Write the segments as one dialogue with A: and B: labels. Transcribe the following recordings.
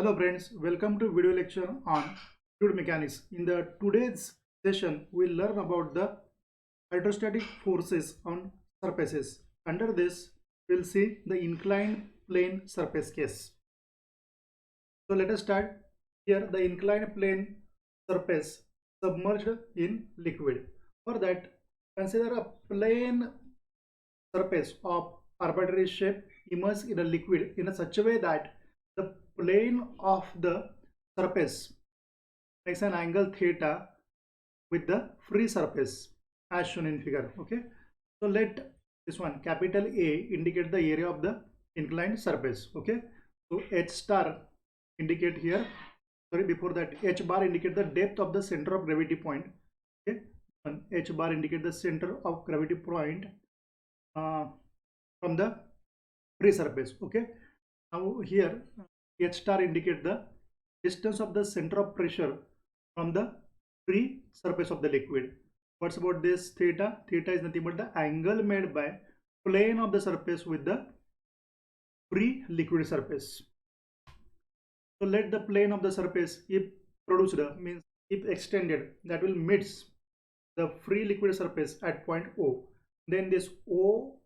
A: Hello friends, welcome to video lecture on fluid mechanics. In the today's session, we'll learn about the hydrostatic forces on surfaces. Under this, we'll see the inclined plane surface case. So let us start. Here the inclined plane surface submerged in liquid. For that, consider a plane surface of arbitrary shape immersed in a liquid in such a way that the plane of the surface makes an angle theta with the free surface as shown in figure. Okay, so let this one capital A indicate the area of the inclined surface. Okay, so H star indicate here, sorry, before that H bar indicate the depth of the center of gravity point. Okay, and H bar indicate the center of gravity point from the free surface. Okay, now here H star indicate the distance of the center of pressure from the free surface of the liquid. What's about this theta? Theta is nothing but the angle made by plane of the surface with the free liquid surface. So let the plane of the surface, if produced, means if extended, that will meet the free liquid surface at point O. Then this O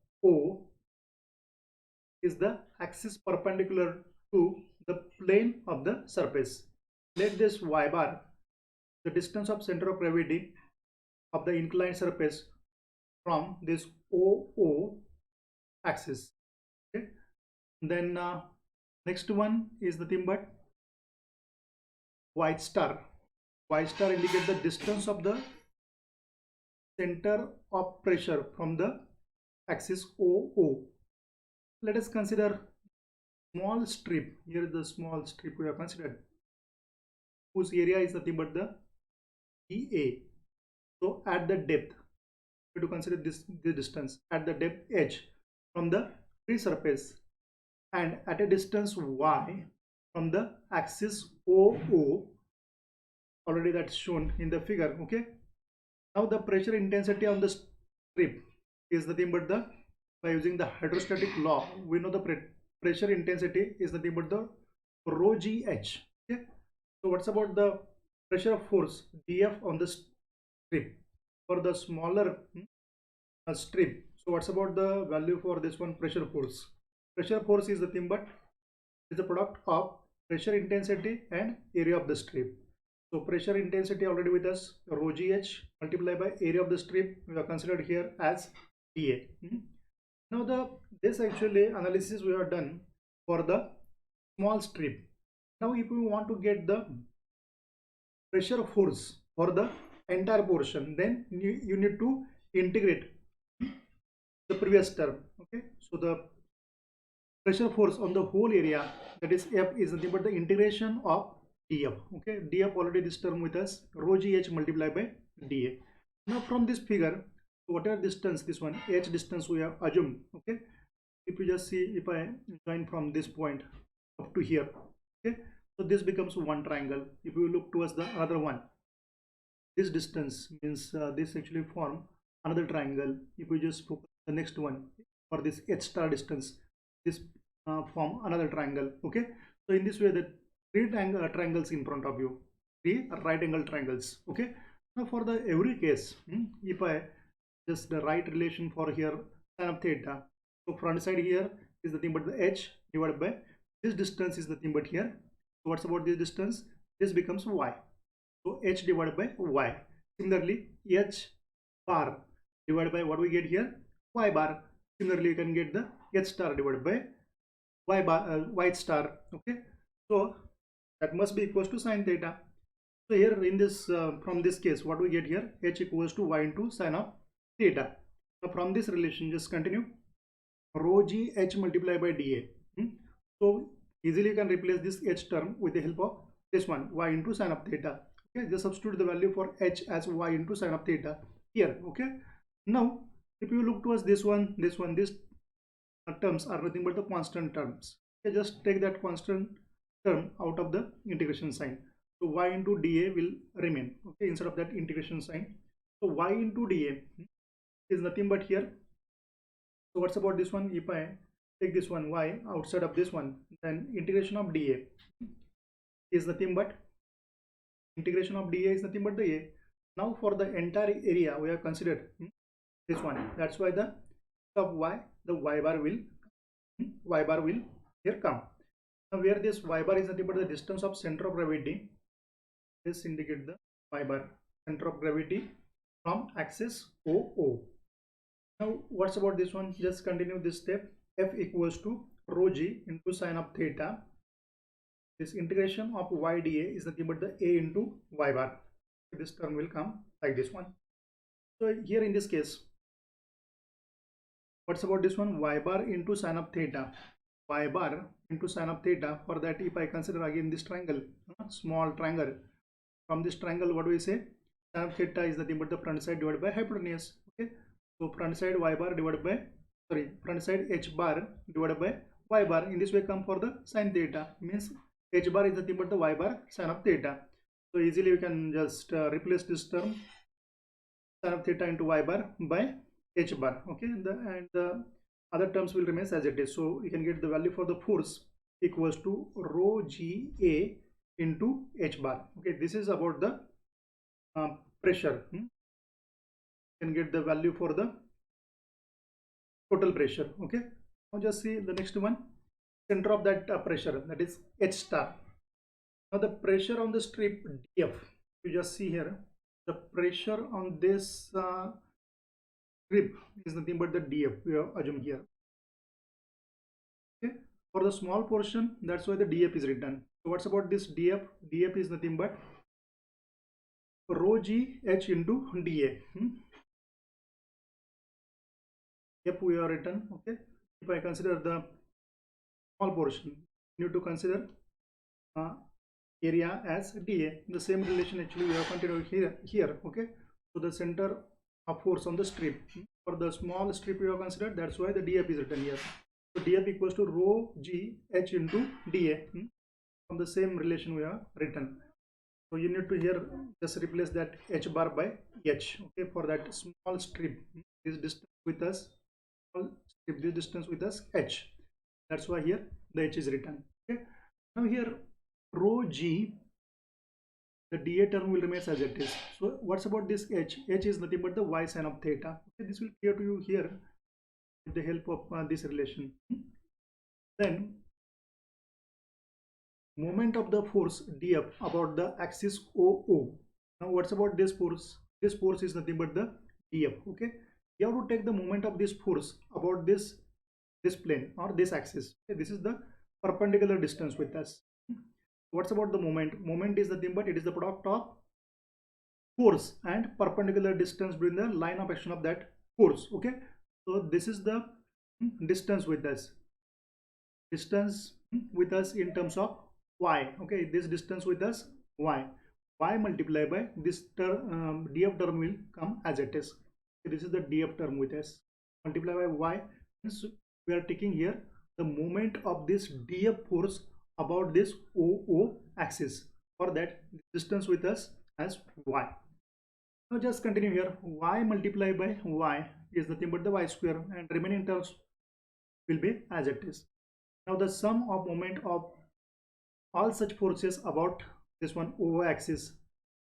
A: is the axis perpendicular to the plane of the surface. Let this y bar, the distance of center of gravity of the inclined surface from this OO axis. Okay. Then next one is nothing but y star. Y star indicates the distance of the center of pressure from the axis OO. Let us consider small strip. Here is the small strip we have considered, whose area is nothing but the EA. So at the depth, we have to consider this distance at the depth h from the free surface and at a distance y from the axis OO. Already that's shown in the figure. Okay. Now the pressure intensity on the strip is nothing but the, by using the hydrostatic law, we know the pressure intensity is nothing but the rho gh. Okay. So what's about the pressure of force df on the strip for the smaller strip? So what's about the value for this one pressure force? Pressure force is nothing but is the product of pressure intensity and area of the strip. So pressure intensity already with us, rho gh multiplied by area of the strip, we are considered here as dA. Now this actually analysis we have done for the small strip. Now if we want to get the pressure force for the entire portion, then you need to integrate the previous term. Okay, so the pressure force on the whole area, that is F, is nothing but the integration of dF. Okay, dF already this term with us, rho gh multiplied by dA. Now from this figure, whatever distance, this one h distance we have assumed. Okay, if you just see, if I join from this point up to here, okay, so this becomes one triangle. If you look towards the other one, this distance means this actually form another triangle. If we just focus the next one for this h star distance, this form another triangle. Okay, so in this way the three triangles in front of you, three right angle triangles. Okay, now for the every case, if I just the right relation for here sin of theta, so front side here is nothing but the h divided by this distance is nothing but here. So what's about this distance? This becomes y. So h divided by y. Similarly, h bar divided by what we get here, y bar. Similarly, you can get the h star divided by y bar, y star. Okay, so that must be equals to sin theta. So here in this from this case, what we get here, h equals to y into sin of theta. Now from this relation, just continue, rho g h multiplied by dA. So easily you can replace this h term with the help of this one, y into sin of theta. Okay, just substitute the value for h as y into sin of theta here. Okay, now if you look towards this one, these terms are nothing but the constant terms. Okay, just take that constant term out of the integration sign. So y into dA will remain. Okay, instead of that integration sign. So y into dA is nothing but here. So what's about this one? If I take this one y outside of this one, then integration of dA is nothing but integration of dA is nothing but the A. Now for the entire area we have considered this one. That's why the of y, the y bar will here come. Now where this y bar is nothing but the distance of center of gravity, this indicate the y bar, center of gravity from axis OO. Now what's about this one? Just continue this step. F equals to rho g into sine of theta. This integration of y dA is nothing but the A into y bar. This term will come like this one. So here in this case, what's about this one? Y bar into sine of theta. Y bar into sine of theta. For that, if I consider again this triangle, small triangle, from this triangle, what do we say? Sine of theta is nothing but the front side divided by hypotenuse. Okay, so front side y bar divided by, front side h bar divided by y bar. In this way, come for the sine theta, means h bar is nothing but the y bar sine of theta. So easily we can just replace this term sine of theta into y bar by h bar. Okay, and the other terms will remain as it is. So you can get the value for the force equals to rho g A into h bar. Okay, this is about the pressure. You can get the value for the total pressure. Okay, now just see the next one, center of that pressure, that is H star. Now the pressure on the strip DF, you just see here, the pressure on this strip is nothing but the DF, we have assumed here. Okay, for the small portion, that's why the DF is written. So what's about this DF? DF is nothing but rho g h into dA. F we have written. Okay, if I consider the small portion, you need to consider area as dA. The same relation actually we have continued here. Okay, so the center of force on the strip, for the small strip we have considered, that's why the DF is written here. So DF equals to rho g h into dA. From the same relation we have written. So you need to here just replace that h bar by h. Okay, for that small strip, this distance with us, this distance with us h. That's why here the h is written. Okay, now here rho g, the dA term will remain as it is. So what's about this h? H is nothing but the y sine of theta. Okay, this will clear to you here with the help of this relation. Then moment of the force dF about the axis OO. Now what's about this force? This force is nothing but the dF. Okay, you have to take the moment of this force about this plane or this axis. Okay, this is the perpendicular distance with us. What's about the moment? Moment is nothing but it is the product of force and perpendicular distance between the line of action of that force. Okay, so this is the distance with us. Distance with us in terms of y. Okay, this distance with us y multiplied by this term, df term will come as it is. Okay, this is the df term with us multiplied by y. So we are taking here the moment of this df force about this OO axis. For that, distance with us as y. Now just continue here. Y multiplied by y is nothing but the y square, and remaining terms will be as it is. Now the sum of moment of all such forces about this one OO axis,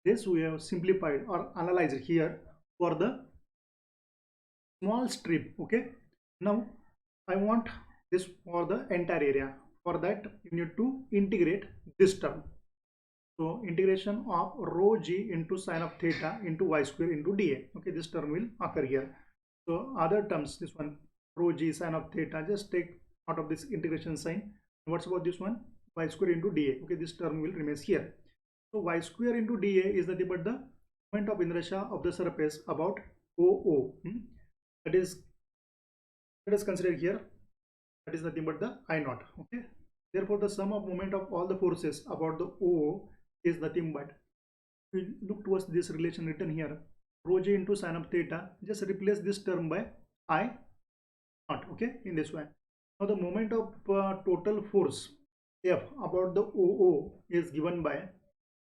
A: this we have simplified or analyzed here for the small strip. Okay, now I want this for the entire area. For that you need to integrate this term. So integration of rho g into sine of theta into y square into dA. Okay, this term will occur here. So other terms, this one rho g sine of theta, just take out of this integration sign. What's about this one? Y square into dA. Okay, this term will remain here. So y square into dA is nothing but the moment of inertia of the surface about OO. That is, let us consider here, that is nothing but the I naught. Okay, therefore the sum of moment of all the forces about the OO is nothing but, we look towards this relation written here, rho g into sine of theta. Just replace this term by I naught. Okay, in this way. Now the moment of total force F about the OO is given by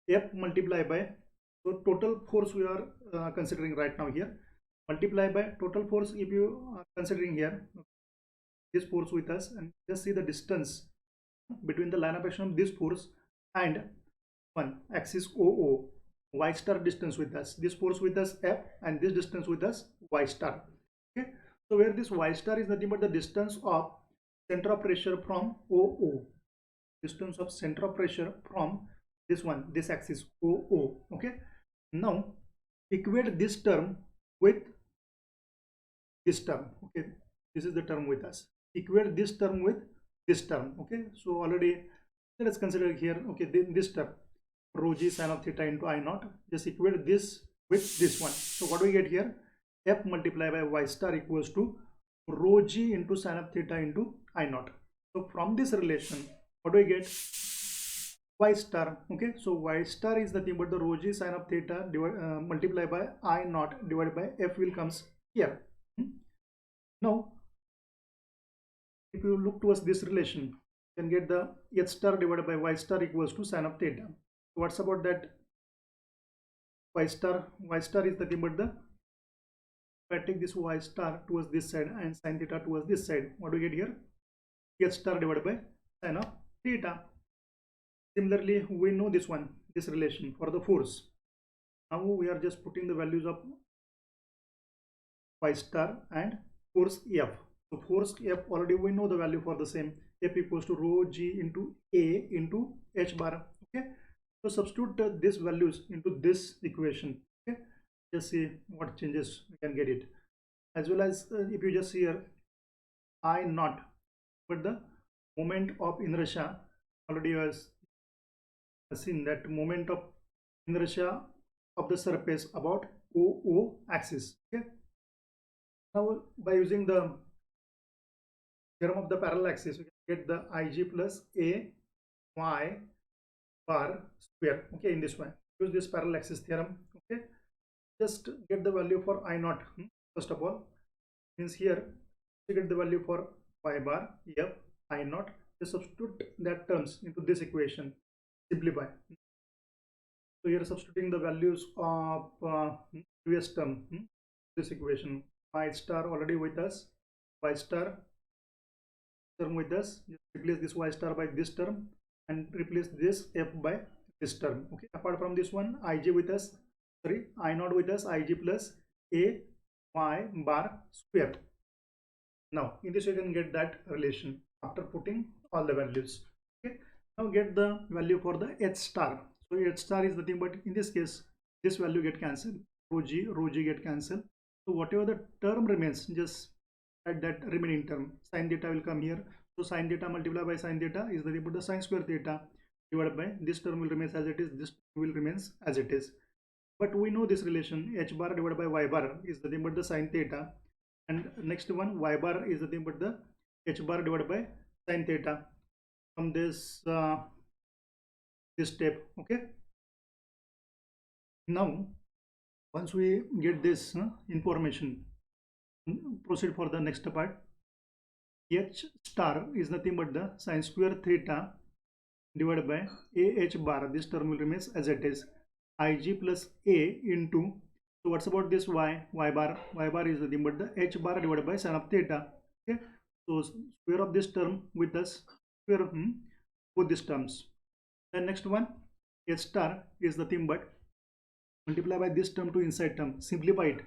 A: F multiplied by, so total force we are considering right now here, multiply by total force if you are considering here this force with us, and just see the distance between the line of action of this force and one axis OO, y star distance with us, this force with us F, and this distance with us y star. Okay, so where this y star is nothing but the distance of center of pressure from OO, distance of center of pressure from this one, this axis OO. Okay, now equate this term with this term. Okay, this is the term with us. Equate this term with this term. Okay, so already let us consider here. Okay, this term rho g sin of theta into I naught. Just equate this with this one. So what do we get here? F multiplied by y star equals to rho g into sin of theta into I naught. So from this relation, what do we get? Y star. Okay, so y star is nothing but the rho g sin of theta multiplied by I naught divided by F will comes here. Now, if you look towards this relation, you can get the H star divided by Y star equals to sin of theta. So what's about that Y star? Y star is nothing but the, if I take this Y star towards this side and sin theta towards this side, what do we get here? H star divided by sin of theta. Similarly, we know this one, this relation for the force. Now we are just putting the values of Y star and force F. So force F, already we know the value for the same. F equals to rho g into A into H bar. Okay, so substitute these values into this equation. Okay, just see what changes we can get it. As well as if you just see here I naught, but the moment of inertia, already has seen that moment of inertia of the surface about OO axis. Okay, now by using the theorem of the parallel axis, we can get the Ig plus A y bar square. Okay, in this way, use this parallel axis theorem. Okay, just get the value for I naught. First of all, means here you get the value for y bar F I naught. Just substitute that terms into this equation. Simplify. So here substituting the values of previous term, this equation. Y star already with us, y star term with us, just replace this y star by this term and replace this F by this term. Okay, apart from this one, Ij with us, sorry, I naught with us, Ig plus A y bar square. Now in this you can get that relation after putting all the values. Okay, now get the value for the H star. So H star is nothing but, in this case, this value get cancelled, rho g get cancelled. So whatever the term remains, just add that remaining term. Sin theta will come here. So sin theta multiplied by sin theta is nothing but the sin square theta divided by this term will remain as it is, this will remains as it is. But we know this relation, H bar divided by Y bar is nothing but the sin theta, and next one Y bar is nothing but the H bar divided by sin theta from this this step. Okay, now once we get this information, proceed for the next part. H star is nothing but the sin square theta divided by AH bar, this term will remain as it is, Ig plus A into, so what's about this y bar? Y bar is nothing but the H bar divided by sin of theta. Okay, so square of this term with us, square of both these terms. Then next one, H star is nothing but multiply by this term to inside term, simplify it,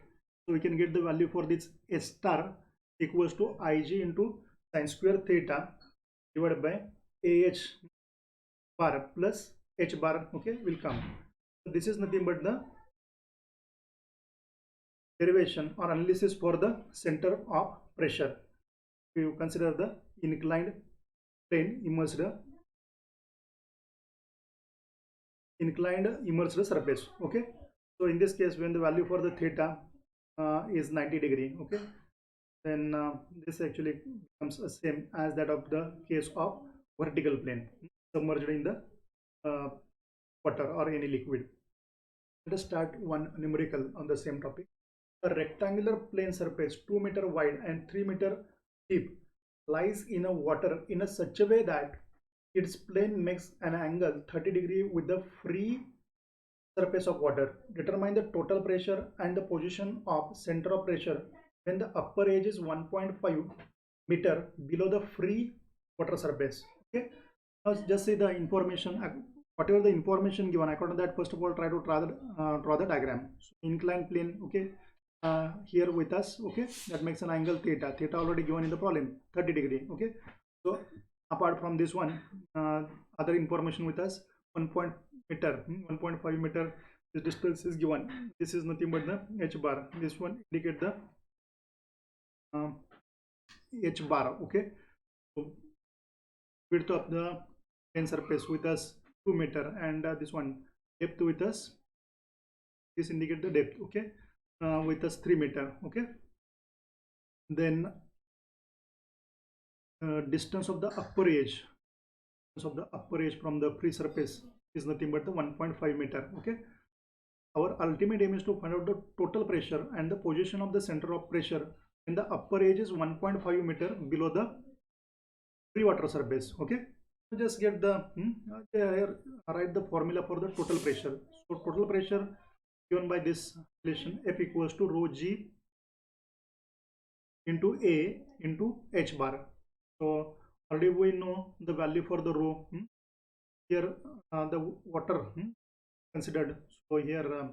A: so we can get the value for this H star equals to Ig into sin square theta divided by AH bar plus H bar. Okay, will come. So this is nothing but the derivation or analysis for the center of pressure. If you consider the inclined plane immersed surface. Okay, so in this case, when the value for the theta is 90 degree, okay, then this actually becomes the same as that of the case of vertical plane submerged in the water or any liquid. Let us start one numerical on the same topic. A rectangular plane surface 2 meter wide and 3 meter deep lies in a water in a such a way that its plane makes an angle 30 degree with the free surface of water. Determine the total pressure and the position of center of pressure when the upper edge is 1.5 meter below the free water surface. Okay, now just see the information whatever the information given, according to that, first of all try to draw the diagram. So inclined plane, okay, here with us, okay, that makes an angle theta. Theta already given in the problem, 30 degree, okay. So apart from this one, other information with us, 1.5 meter, the distance is given. This is nothing but the h bar. This one indicate the h bar, okay. So width of the plane surface with us 2 meter, and this one depth with us, this indicate the depth, okay, with us 3 meter, okay. Then distance of the upper edge from the free surface is nothing but the 1.5 meter, okay. Our ultimate aim is to find out the total pressure and the position of the center of pressure in the upper edge is 1.5 meter below the free water surface, okay. So just get the write the formula for the total pressure. So total pressure given by this relation, F equals to rho g into A into h bar. So already we know the value for the rho. Here the water considered. So here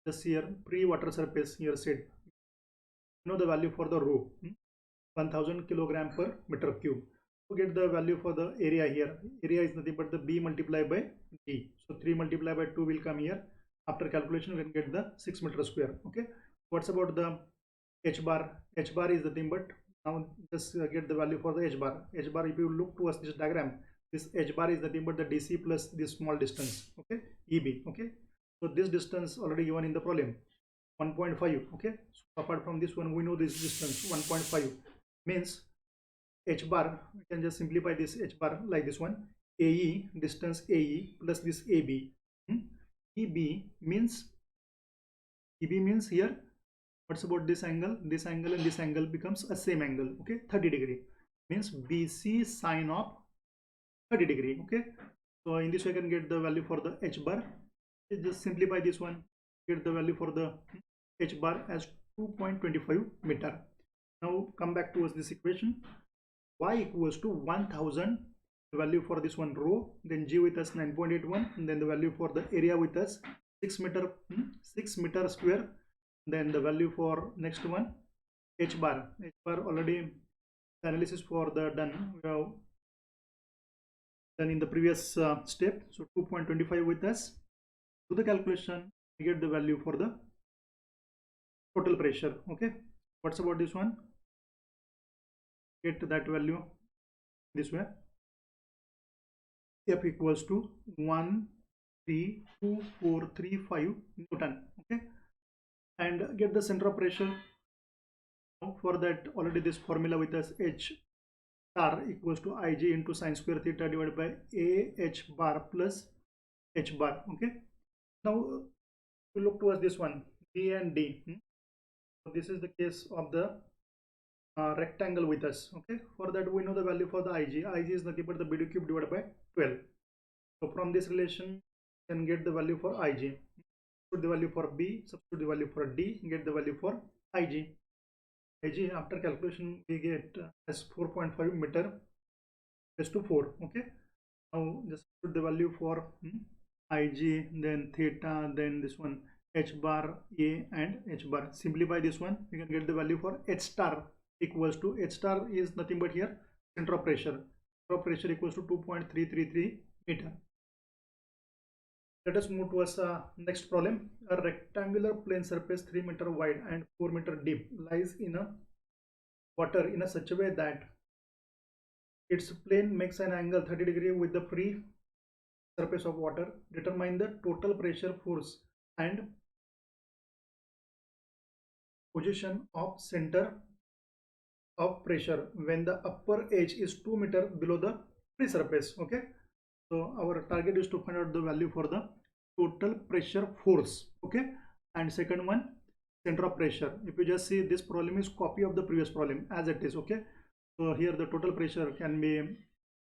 A: just here pre-water surface here said, you know the value for the rho, 1000 kilogram per meter cube. To get the value for the area here, area is nothing but the B multiplied by D. So 3 multiplied by 2 will come here. After calculation we can get the 6 meter square, okay. What's about the h bar? H bar is nothing but, now just get the value for the h bar. H bar, if you look towards this diagram, this h bar is nothing but the DC plus this small distance, okay, EB, okay. So this distance already given in the problem, 1.5, okay. So apart from this one, we know this distance 1.5 means h bar, we can just simplify this h bar like this one, AE, distance AE plus this AB. EB means here, what's about this angle? This angle and this angle becomes a same angle, okay, 30 degree, means BC sine of 30 degree, okay. So in this way I can get the value for the h bar. Just simplify this one, get the value for the h bar as 2.25 meter. Now come back towards this equation, y equals to 1000, the value for this one rho, then g with us 9.81, and then the value for the area with us 6 meter square, then the value for next one h bar already analysis for the done, we have done in the previous step. So 2.25 with us, do the calculation, we get the value for the total pressure, okay. What's about this one? Get that value this way, F equals to 1,32435 Newton, okay. And get the center of pressure. For that already this formula with us, H star equals to Ig into sine square theta divided by AH bar plus H bar, okay. Now we look towards this one, B and D. So this is the case of the rectangle with us, okay. For that we know the value for the Ig is nothing but the BD cube divided by 12. So from this relation you can get the value for Ig, substitute the value for B, substitute the value for D, get the value for Ig after calculation we get as 4.5 meter raised to 4, okay. Now just put the value for Ig, then theta, then this one h bar A and h bar. Simplify this one, you can get the value for h star equals to, h star is nothing but here center of pressure. Center of pressure equals to 2.333 meter. Let us move towards next problem. A rectangular plane surface 3 meter wide and 4 meter deep lies in a water in a such a way that its plane makes an angle 30 degree with the free surface of water. Determine the total pressure, force and position of center of pressure when the upper edge is 2 meter below the free surface, okay. So our target is to find out the value for the total pressure force, okay, and second one center of pressure. If you just see, this problem is copy of the previous problem as it is, okay. So here the total pressure can be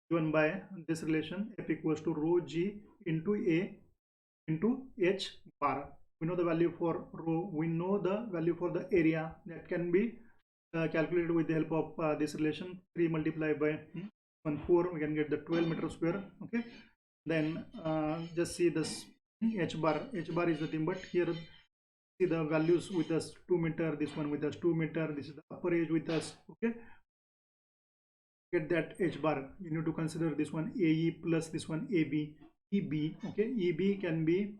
A: given by this relation, F equals to rho g into A into h bar. We know the value for rho, we know the value for the area, that can be calculated with the help of this relation, 3 multiplied by 4, we can get the 12 meter square, okay. Then just see this h bar. H bar is the thing, but here see the values with us 2 meter, this one with us 2 meter, this is the upper edge with us. Okay, get that h bar, you need to consider this one AE plus this one AB, EB. Okay, EB can be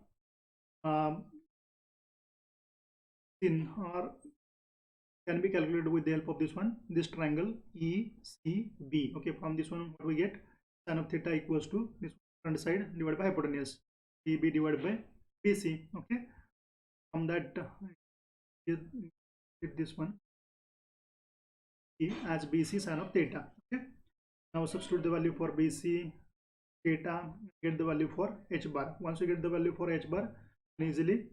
A: seen or can be calculated with the help of this one, this triangle ECB. Okay, from this one what we get, sin of theta equals to this front side divided by hypotenuse, EB divided by BC. Okay, from that get this one as BC sin of theta. Okay, now substitute the value for BC theta, get the value for h bar. Once you get the value for h bar, easily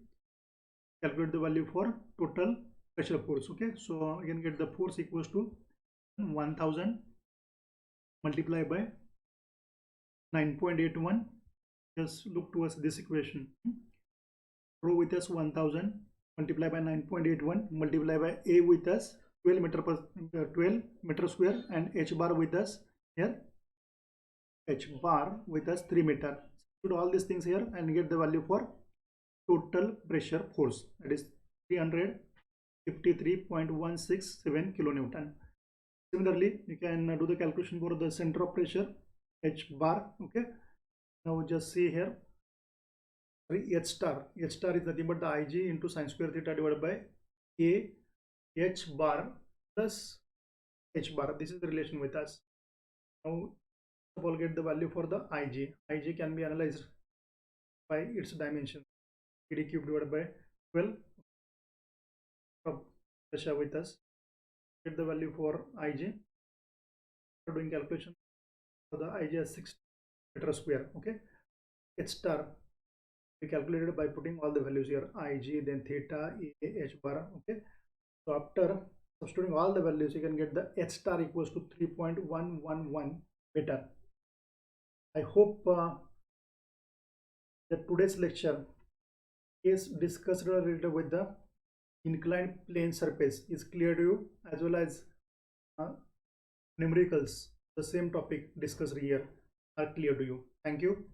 A: calculate the value for total pressure force. Okay, so you can get the force equals to 1000 multiplied by 9.81. just look towards this equation. Rho with us 1000 multiplied by 9.81 multiplied by A with us 12 meter square, and h bar with us here, h bar with us 3 meter. Put all these things here and get the value for total pressure force, that is 353.167 kilonewton. Similarly, you can do the calculation for the center of pressure, h bar. Okay, now just see here, h star is nothing but the Ig into sin square theta divided by A h bar plus h bar. This is the relation with us. Now we'll get the value for the Ig. Ig can be analyzed by its dimension, PD cube divided by 12 pressure with us. Get the value for Ig. We're doing calculation for the Ig as 6 meter square. Okay, h star we calculated by putting all the values here, Ig, then theta, A, h bar. Okay, so after substituting all the values, you can get the h star equals to 3.111 meter. I hope that today's lecture is discussed related with the inclined plane surface is clear to you, as well as numericals, the same topic discussed here, are clear to you. Thank you.